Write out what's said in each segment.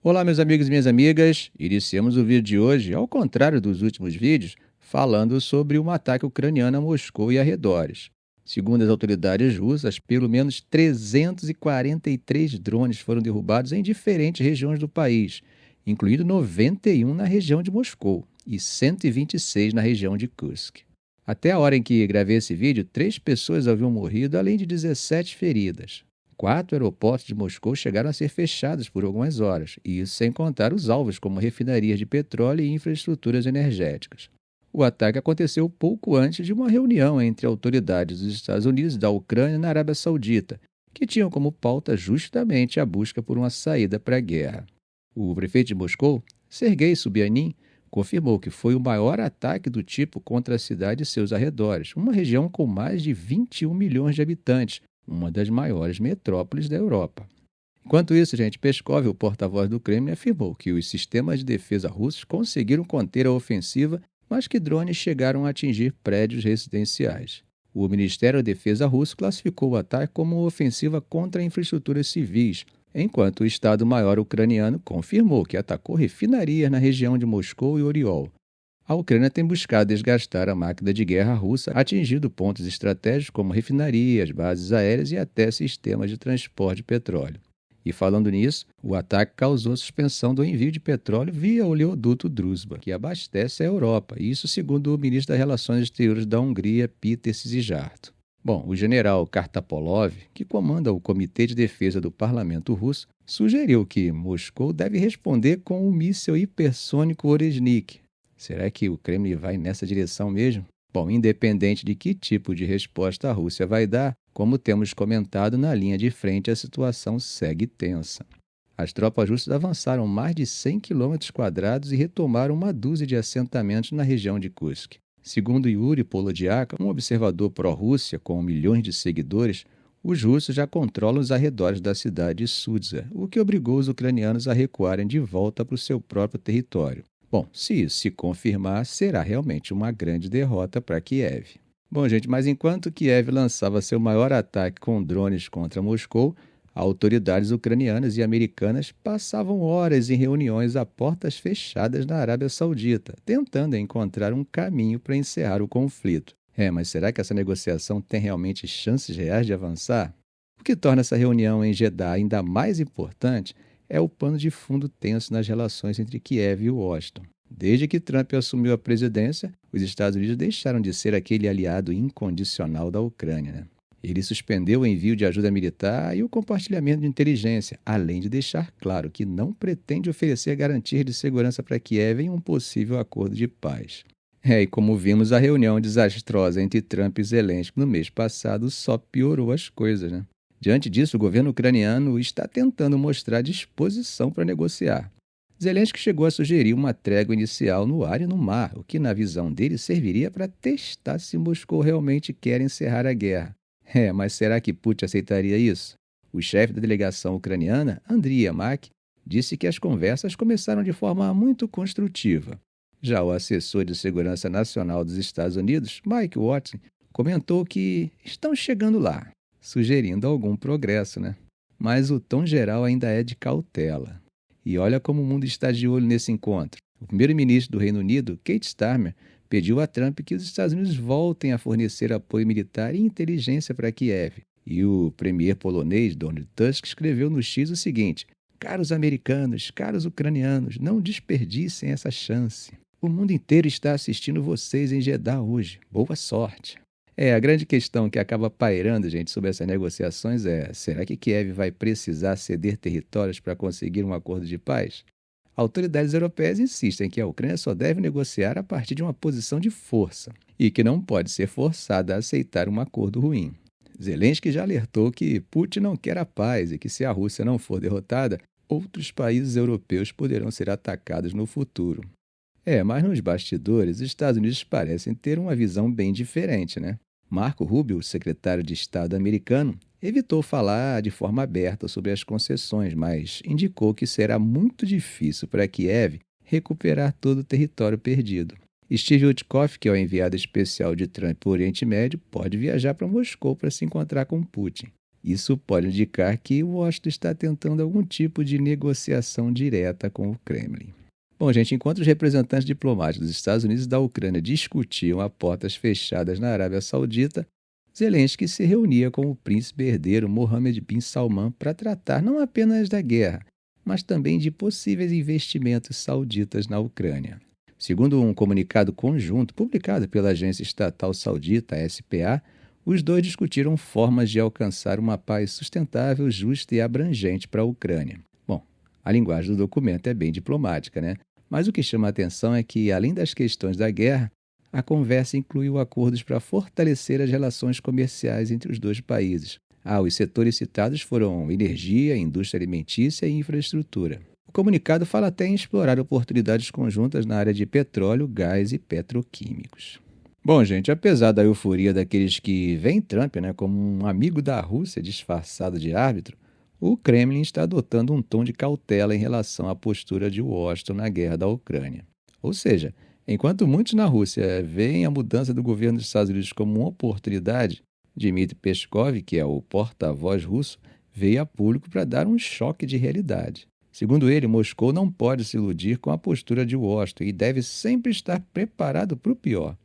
Olá, meus amigos e minhas amigas. Iniciamos o vídeo de hoje, ao contrário dos últimos vídeos, falando sobre um ataque ucraniano a Moscou e arredores. Segundo as autoridades russas, pelo menos 343 drones foram derrubados em diferentes regiões do país, incluindo 91 na região de Moscou e 126 na região de Kursk. Até a hora em que gravei esse vídeo, 3 pessoas haviam morrido, além de 17 feridas. 4 aeroportos de Moscou chegaram a ser fechados por algumas horas, e isso sem contar os alvos como refinarias de petróleo e infraestruturas energéticas. O ataque aconteceu pouco antes de uma reunião entre autoridades dos Estados Unidos e da Ucrânia na Arábia Saudita, que tinham como pauta justamente a busca por uma saída para a guerra. O prefeito de Moscou, Sergei Sobyanin, confirmou que foi o maior ataque do tipo contra a cidade e seus arredores, uma região com mais de 21 milhões de habitantes, uma das maiores metrópoles da Europa. Enquanto isso, Peskov, o porta-voz do Kremlin, afirmou que os sistemas de defesa russos conseguiram conter a ofensiva, mas que drones chegaram a atingir prédios residenciais. O Ministério da Defesa russo classificou o ataque como uma ofensiva contra infraestruturas civis, enquanto o Estado-Maior ucraniano confirmou que atacou refinarias na região de Moscou e Oriol. A Ucrânia tem buscado desgastar a máquina de guerra russa, atingindo pontos estratégicos como refinarias, bases aéreas e até sistemas de transporte de petróleo. E falando nisso, o ataque causou a suspensão do envio de petróleo via oleoduto Druzhba, que abastece a Europa, isso segundo o ministro das Relações Exteriores da Hungria, Péter Szijjártó. Bom, o general Kartapolov, que comanda o Comitê de Defesa do Parlamento Russo, sugeriu que Moscou deve responder com o míssil hipersônico Oresnik. Será que o Kremlin vai nessa direção mesmo? Bom, independente de que tipo de resposta a Rússia vai dar, como temos comentado na linha de frente, a situação segue tensa. As tropas russas avançaram mais de 100 km² e retomaram uma dúzia de assentamentos na região de Kursk. Segundo Yuri Polodiak, um observador pró-Rússia com milhões de seguidores, os russos já controlam os arredores da cidade de Sudzha, o que obrigou os ucranianos a recuarem de volta para o seu próprio território. Bom, se isso se confirmar, será realmente uma grande derrota para Kiev. Bom, mas enquanto Kiev lançava seu maior ataque com drones contra Moscou, autoridades ucranianas e americanas passavam horas em reuniões a portas fechadas na Arábia Saudita, tentando encontrar um caminho para encerrar o conflito. Mas será que essa negociação tem realmente chances reais de avançar? O que torna essa reunião em Jeddah ainda mais importante é o pano de fundo tenso nas relações entre Kiev e Washington. Desde que Trump assumiu a presidência, os Estados Unidos deixaram de ser aquele aliado incondicional da Ucrânia. Ele suspendeu o envio de ajuda militar e o compartilhamento de inteligência, além de deixar claro que não pretende oferecer garantias de segurança para Kiev em um possível acordo de paz. E como vimos, a reunião desastrosa entre Trump e Zelensky no mês passado só piorou as coisas, Diante disso, o governo ucraniano está tentando mostrar disposição para negociar. Zelensky chegou a sugerir uma trégua inicial no ar e no mar, o que, na visão dele, serviria para testar se Moscou realmente quer encerrar a guerra. Mas será que Putin aceitaria isso? O chefe da delegação ucraniana, Andriy Yermak, disse que as conversas começaram de forma muito construtiva. Já o assessor de segurança nacional dos Estados Unidos, Mike Watson, comentou que estão chegando lá, sugerindo algum progresso, Mas o tom geral ainda é de cautela. E olha como o mundo está de olho nesse encontro. O primeiro-ministro do Reino Unido, Keir Starmer, pediu a Trump que os Estados Unidos voltem a fornecer apoio militar e inteligência para Kiev. E o premier polonês, Donald Tusk, escreveu no X o seguinte: "Caros americanos, caros ucranianos, não desperdicem essa chance. O mundo inteiro está assistindo vocês em Jeddah hoje. Boa sorte." A grande questão que acaba pairando, sobre essas negociações é: será que Kiev vai precisar ceder territórios para conseguir um acordo de paz? Autoridades europeias insistem que a Ucrânia só deve negociar a partir de uma posição de força e que não pode ser forçada a aceitar um acordo ruim. Zelensky já alertou que Putin não quer a paz e que, se a Rússia não for derrotada, outros países europeus poderão ser atacados no futuro. Mas nos bastidores, os Estados Unidos parecem ter uma visão bem diferente, Marco Rubio, secretário de Estado americano, evitou falar de forma aberta sobre as concessões, mas indicou que será muito difícil para Kiev recuperar todo o território perdido. Steve Witkoff, que é o enviado especial de Trump para o Oriente Médio, pode viajar para Moscou para se encontrar com Putin. Isso pode indicar que Washington está tentando algum tipo de negociação direta com o Kremlin. Bom, gente, enquanto os representantes diplomáticos dos Estados Unidos e da Ucrânia discutiam a portas fechadas na Arábia Saudita, Zelensky se reunia com o príncipe herdeiro Mohammed bin Salman para tratar não apenas da guerra, mas também de possíveis investimentos sauditas na Ucrânia. Segundo um comunicado conjunto publicado pela agência estatal saudita SPA, os dois discutiram formas de alcançar uma paz sustentável, justa e abrangente para a Ucrânia. Bom, a linguagem do documento é bem diplomática, né? Mas o que chama a atenção é que, além das questões da guerra, a conversa incluiu acordos para fortalecer as relações comerciais entre os dois países. Os setores citados foram energia, indústria alimentícia e infraestrutura. O comunicado fala até em explorar oportunidades conjuntas na área de petróleo, gás e petroquímicos. Bom, gente, apesar da euforia daqueles que veem Trump, como um amigo da Rússia disfarçado de árbitro, o Kremlin está adotando um tom de cautela em relação à postura de Washington na guerra da Ucrânia. Ou seja, enquanto muitos na Rússia veem a mudança do governo dos Estados Unidos como uma oportunidade, Dmitry Peskov, que é o porta-voz russo, veio a público para dar um choque de realidade. Segundo ele, Moscou não pode se iludir com a postura de Washington e deve sempre estar preparado para o pior.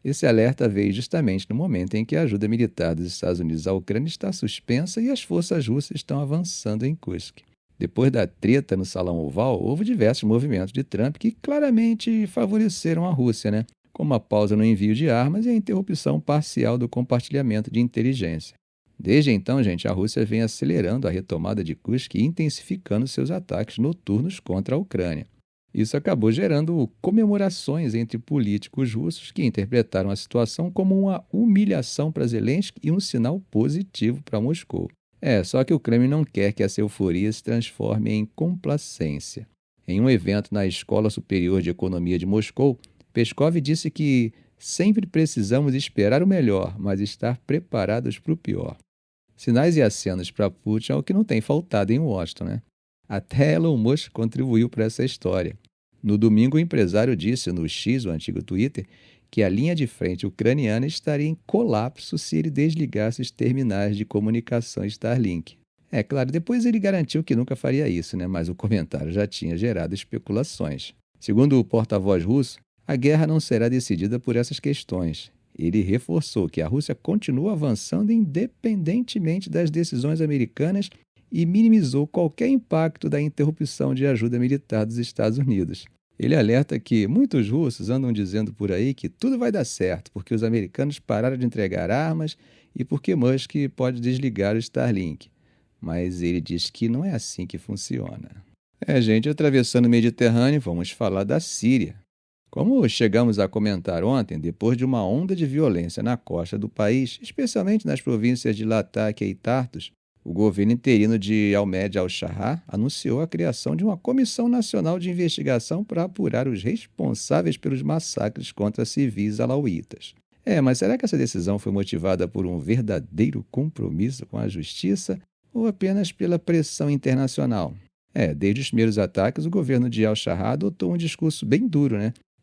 Esse alerta veio justamente no momento em que a ajuda militar dos Estados Unidos à Ucrânia está suspensa e as forças russas estão avançando em Kursk. Depois da treta no Salão Oval, houve diversos movimentos de Trump que claramente favoreceram a Rússia, como a pausa no envio de armas e a interrupção parcial do compartilhamento de inteligência. Desde então, gente, a Rússia vem acelerando a retomada de Kursk e intensificando seus ataques noturnos contra a Ucrânia. Isso acabou gerando comemorações entre políticos russos que interpretaram a situação como uma humilhação para Zelensky e um sinal positivo para Moscou. Só que o Kremlin não quer que essa euforia se transforme em complacência. Em um evento na Escola Superior de Economia de Moscou, Peskov disse que sempre precisamos esperar o melhor, mas estar preparados para o pior. Sinais e acenos para Putin é o que não tem faltado em Washington, Até Elon Musk contribuiu para essa história. No domingo, o empresário disse no X, o antigo Twitter, que a linha de frente ucraniana estaria em colapso se ele desligasse os terminais de comunicação Starlink. Claro, depois ele garantiu que nunca faria isso, mas o comentário já tinha gerado especulações. Segundo o porta-voz russo, a guerra não será decidida por essas questões. Ele reforçou que a Rússia continua avançando independentemente das decisões americanas e minimizou qualquer impacto da interrupção de ajuda militar dos Estados Unidos. Ele alerta que muitos russos andam dizendo por aí que tudo vai dar certo porque os americanos pararam de entregar armas e porque Musk pode desligar o Starlink. Mas ele diz que não é assim que funciona. Gente, atravessando o Mediterrâneo, vamos falar da Síria. Como chegamos a comentar ontem, depois de uma onda de violência na costa do país, especialmente nas províncias de Latáquia e Tartus, o governo interino de Ahmed al-Shara anunciou a criação de uma comissão nacional de investigação para apurar os responsáveis pelos massacres contra civis alauítas. Mas será que essa decisão foi motivada por um verdadeiro compromisso com a justiça ou apenas pela pressão internacional? Desde os primeiros ataques, o governo de al-Shara adotou um discurso bem duro,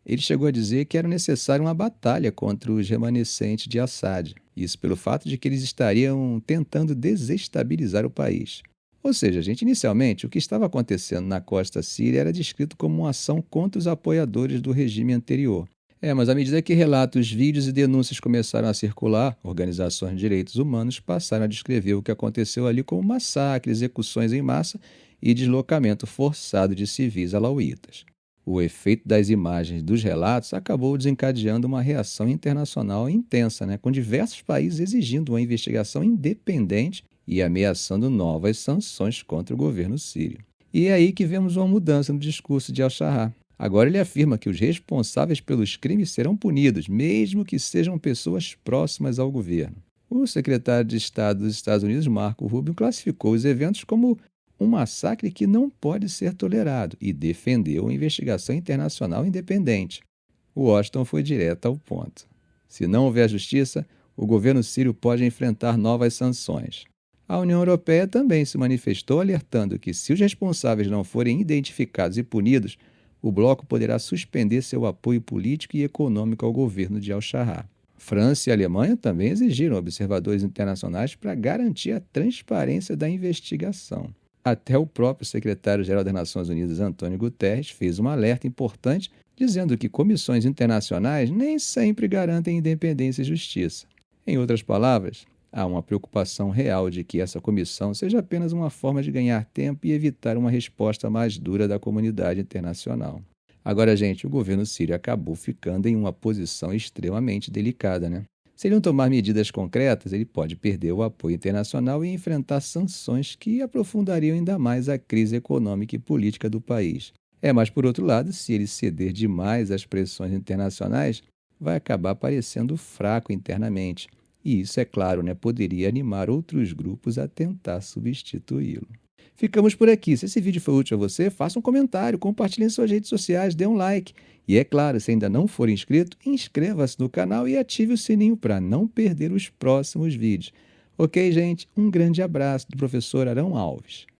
Ele chegou a dizer que era necessária uma batalha contra os remanescentes de Assad. Isso pelo fato de que eles estariam tentando desestabilizar o país. Ou seja, inicialmente, o que estava acontecendo na costa síria era descrito como uma ação contra os apoiadores do regime anterior. Mas à medida que relatos, vídeos e denúncias começaram a circular, organizações de direitos humanos passaram a descrever o que aconteceu ali como massacres, execuções em massa e deslocamento forçado de civis alauítas. O efeito das imagens dos relatos acabou desencadeando uma reação internacional intensa, com diversos países exigindo uma investigação independente e ameaçando novas sanções contra o governo sírio. E é aí que vemos uma mudança no discurso de al-Shara. Agora ele afirma que os responsáveis pelos crimes serão punidos, mesmo que sejam pessoas próximas ao governo. O secretário de Estado dos Estados Unidos, Marco Rubio, classificou os eventos como um massacre que não pode ser tolerado e defendeu uma investigação internacional independente. Washington foi direto ao ponto. Se não houver justiça, o governo sírio pode enfrentar novas sanções. A União Europeia também se manifestou alertando que, se os responsáveis não forem identificados e punidos, o bloco poderá suspender seu apoio político e econômico ao governo de al-Shara. França e Alemanha também exigiram observadores internacionais para garantir a transparência da investigação. Até o próprio secretário-geral das Nações Unidas, Antônio Guterres, fez um alerta importante dizendo que comissões internacionais nem sempre garantem independência e justiça. Em outras palavras, há uma preocupação real de que essa comissão seja apenas uma forma de ganhar tempo e evitar uma resposta mais dura da comunidade internacional. Agora, gente, o governo sírio acabou ficando em uma posição extremamente delicada, né? Se ele não tomar medidas concretas, ele pode perder o apoio internacional e enfrentar sanções que aprofundariam ainda mais a crise econômica e política do país. Mas por outro lado, se ele ceder demais às pressões internacionais, vai acabar parecendo fraco internamente. E isso, é claro, né, poderia animar outros grupos a tentar substituí-lo. Ficamos por aqui. Se esse vídeo foi útil a você, faça um comentário, compartilhe em suas redes sociais, dê um like. E é claro, se ainda não for inscrito, inscreva-se no canal e ative o sininho para não perder os próximos vídeos. Ok, gente? Um grande abraço do professor Arão Alves.